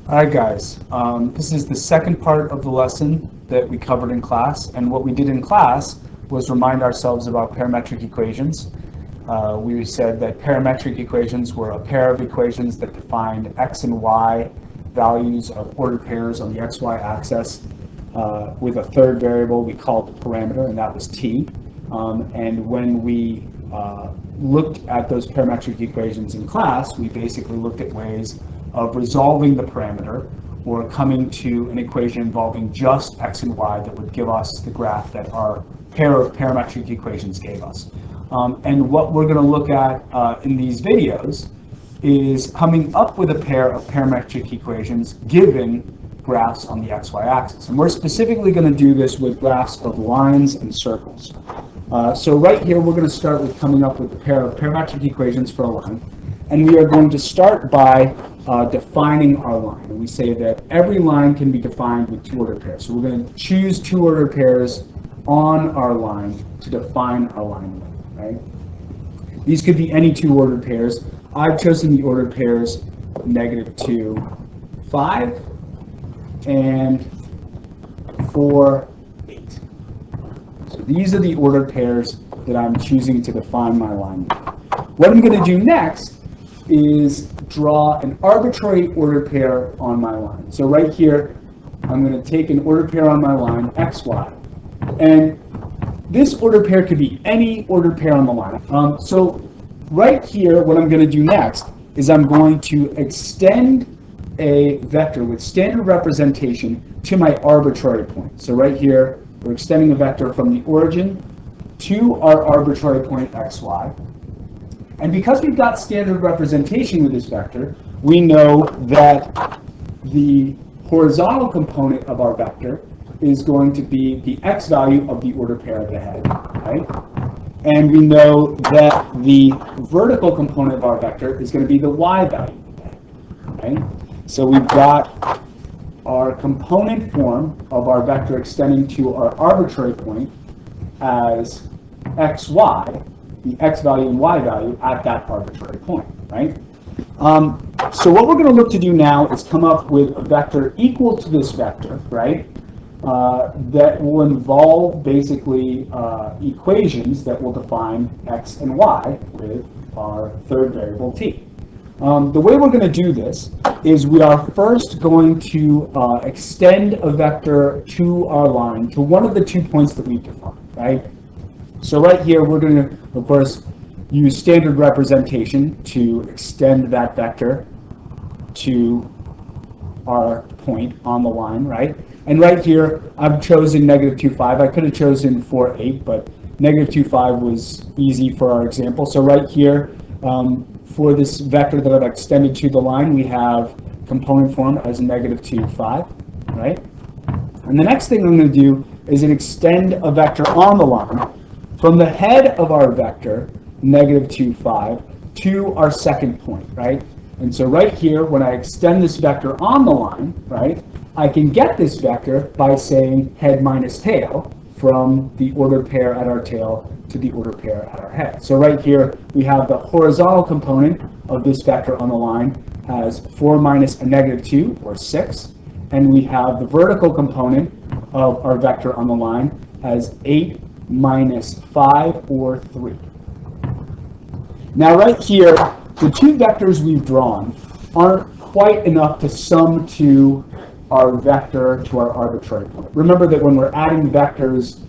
All right, guys, this is the second part of the lesson that we covered in class, and what we did in class was remind ourselves about parametric equations. We said that parametric equations were a pair of equations that defined x and y values of ordered pairs on the xy axis with a third variable we called the parameter, and that was t. And when we looked at those parametric equations in class, we basically looked at ways of resolving the parameter or coming to an equation involving just x and y that would give us the graph that our pair of parametric equations gave us. And what we're going to look at in these videos is coming up with a pair of parametric equations given graphs on the xy axis. And we're specifically going to do this with graphs of lines and circles. So right here we're going to start with coming up with a pair of parametric equations for a line. And we are going to start by defining our line. And we say that every line can be defined with two ordered pairs. So we're going to choose two ordered pairs on our line to define our line, right? These could be any two ordered pairs. I've chosen the ordered pairs -2, 5, and 4, 8. So these are the ordered pairs that I'm choosing to define my line with. What I'm going to do next is draw an arbitrary ordered pair on my line. So right here, I'm going to take an ordered pair on my line, xy. And this ordered pair could be any ordered pair on the line. So right here, what I'm going to do next is I'm going to extend a vector with standard representation to my arbitrary point. So right here, we're extending a vector from the origin to our arbitrary point xy. And because we've got standard representation with this vector, we know that the horizontal component of our vector is going to be the x value of the ordered pair of the head, right? And we know that the vertical component of our vector is going to be the y value of the head, right? So we've got our component form of our vector extending to our arbitrary point as xy, the x value and y value at that arbitrary point, right? So what we're going to look to do now is come up with a vector equal to this vector, right? That will involve basically equations that will define x and y with our third variable t. The way we're going to do this is we are first going to extend a vector to our line to one of the 2 points that we've defined, right? So right here, we're going to, of course, use standard representation to extend that vector to our point on the line, right? And right here, I've chosen -2, 5. I could have chosen 4, 8, but -2, 5 was easy for our example. So right here, for this vector that I've extended to the line, we have component form as -2, 5, right? And the next thing I'm going to do is extend a vector on the line from the head of our vector, -2, 5, to our second point, right? And so right here, when I extend this vector on the line, right, I can get this vector by saying head minus tail from the ordered pair at our tail to the ordered pair at our head. So right here, we have the horizontal component of this vector on the line as 4 minus a -2, or 6. And we have the vertical component of our vector on the line as 8 minus 5, or 3. Now right here, the two vectors we've drawn aren't quite enough to sum to our vector to our arbitrary point. Remember that when we're adding vectors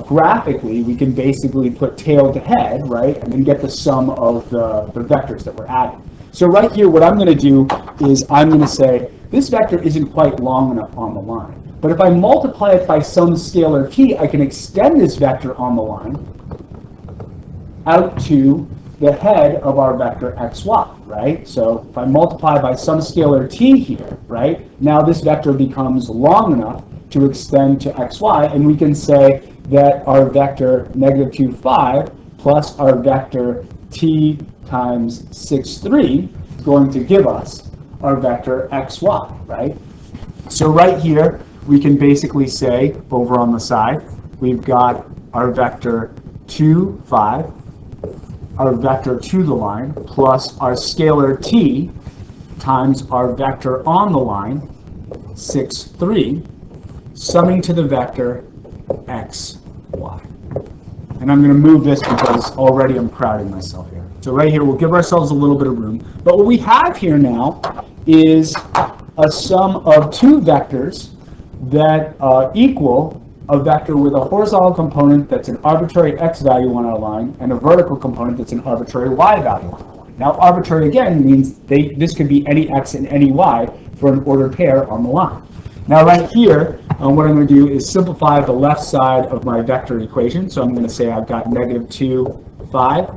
graphically, we can basically put tail to head, right, and then get the sum of the vectors that we're adding. So right here, what I'm going to do is I'm going to say this vector isn't quite long enough on the line. But if I multiply it by some scalar t, I can extend this vector on the line out to the head of our vector xy, right? So if I multiply by some scalar t here, right, now this vector becomes long enough to extend to xy, and we can say that our vector -2, 5 plus our vector t times 6, 3 is going to give us our vector xy, right? So right here, we can basically say, over on the side, we've got our vector 2, 5, our vector to the line, plus our scalar t times our vector on the line, 6, 3, summing to the vector x, y. And I'm going to move this because already I'm crowding myself here. So right here, we'll give ourselves a little bit of room. But what we have here now is a sum of two vectors that equal a vector with a horizontal component that's an arbitrary x value on our line and a vertical component that's an arbitrary y value on our line. Now, arbitrary, again, means this could be any x and any y for an ordered pair on the line. Now, right here, what I'm going to do is simplify the left side of my vector equation. So I'm going to say I've got negative 2, 5.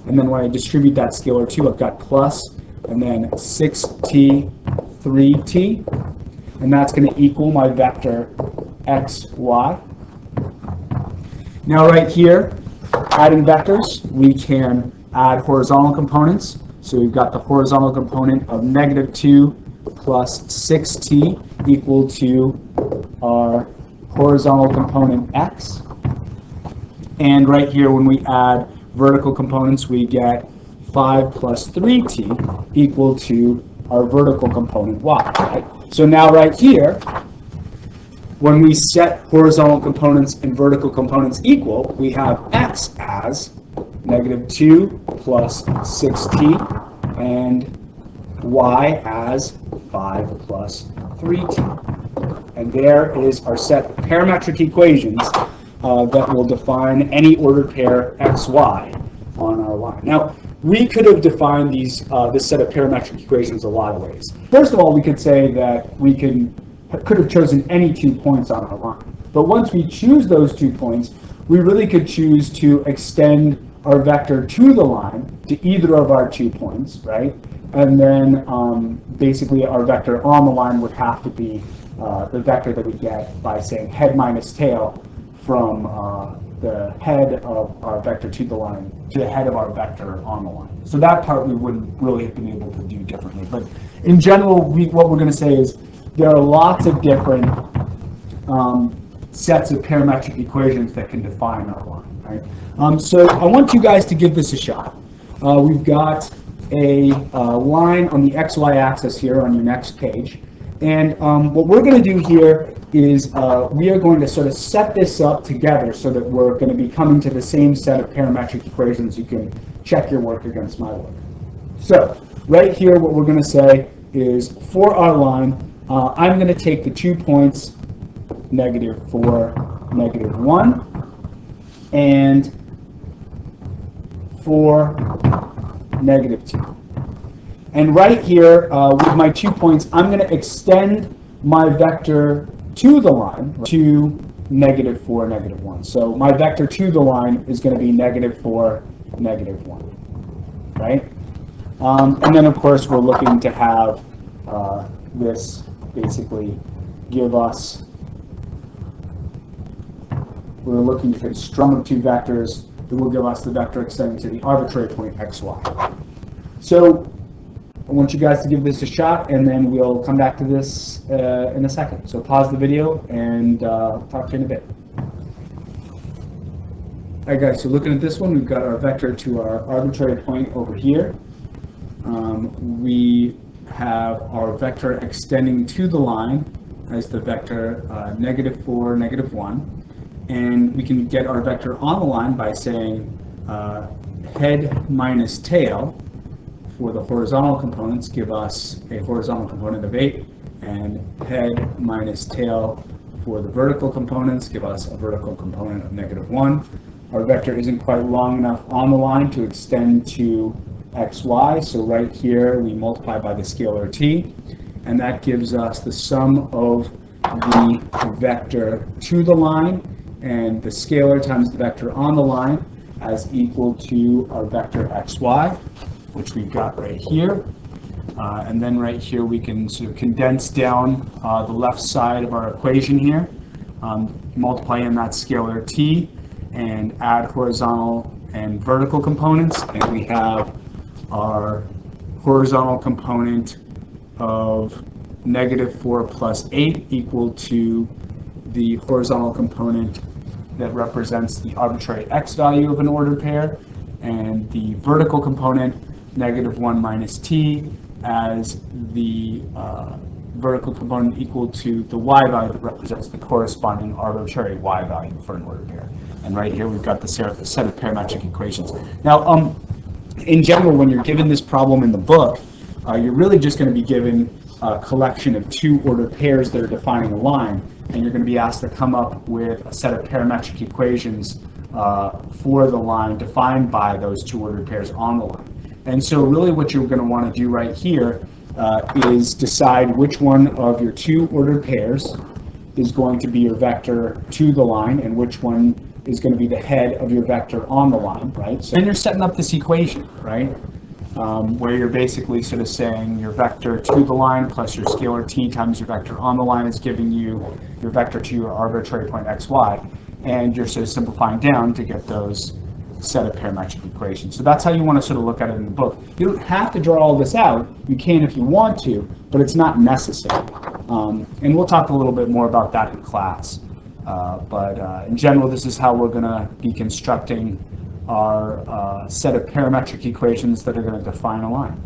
And then when I distribute that scalar 2, I've got plus, and then 6t, 3t. And that's going to equal my vector x, y. Now, right here, adding vectors, we can add horizontal components. So we've got the horizontal component of negative 2 plus 6t equal to our horizontal component x. And right here, when we add vertical components, we get 5 plus 3t equal to our vertical component y. Right? So now right here, when we set horizontal components and vertical components equal, we have x as negative 2 plus 6t and y as 5 plus 3t. And there is our set of parametric equations that will define any ordered pair xy on our line. Now, we could have defined this set of parametric equations a lot of ways. First of all, we could say that we could have chosen any 2 points on our line. But once we choose those 2 points, we really could choose to extend our vector to the line, to either of our 2 points, right? And then basically our vector on the line would have to be the vector that we get by saying head minus tail from the head of our vector to the line to the head of our vector on the line. So that part we wouldn't really have been able to do differently. But in general, what we're going to say is there are lots of different sets of parametric equations that can define our line. Right? So I want you guys to give this a shot. We've got a line on the xy axis here on your next page. And what we're going to do here is we are going to sort of set this up together so that we're going to be coming to the same set of parametric equations. You can check your work against my work. So right here, what we're going to say is for our line, I'm going to take the 2 points, negative 4, negative 1, and 4, negative 2. And right here, with my 2 points, I'm going to extend my vector to the line to negative 4, negative 1. So my vector to the line is going to be negative 4, negative 1, right? And then, of course, we're looking to have this basically give us, we're looking to fit strum of 2 vectors that will give us the vector extending to the arbitrary point xy. So I want you guys to give this a shot, and then we'll come back to this in a second. So pause the video and talk to you in a bit. All right, guys, so looking at this one, we've got our vector to our arbitrary point over here. We have our vector extending to the line as the vector negative 4, negative 1. And we can get our vector on the line by saying head minus tail for the horizontal components give us a horizontal component of 8, and head minus tail for the vertical components give us a vertical component of negative 1. Our vector isn't quite long enough on the line to extend to xy, so right here we multiply by the scalar t, and that gives us the sum of the vector to the line and the scalar times the vector on the line as equal to our vector xy, which we've got right here. And then right here we can sort of condense down the left side of our equation here, multiply in that scalar t, and add horizontal and vertical components, and we have our horizontal component of negative 4 plus 8 equal to the horizontal component that represents the arbitrary x value of an ordered pair, and the vertical component, negative 1 minus t, as the vertical component equal to the y value that represents the corresponding arbitrary y value for an ordered pair. And right here we've got the set of parametric equations. Now, in general, when you're given this problem in the book, you're really just going to be given a collection of two ordered pairs that are defining a line, and you're going to be asked to come up with a set of parametric equations for the line defined by those two ordered pairs on the line. And so really what you're going to want to do right here is decide which one of your two ordered pairs is going to be your vector to the line and which one is going to be the head of your vector on the line, right? So then you're setting up this equation, right? Where you're basically sort of saying your vector to the line plus your scalar t times your vector on the line is giving you your vector to your arbitrary point xy, and you're sort of simplifying down to get those set of parametric equations. So that's how you want to sort of look at it in the book. You don't have to draw all this out. You can if you want to, but it's not necessary. And we'll talk a little bit more about that in class. But in general, this is how we're going to be constructing our set of parametric equations that are going to define a line.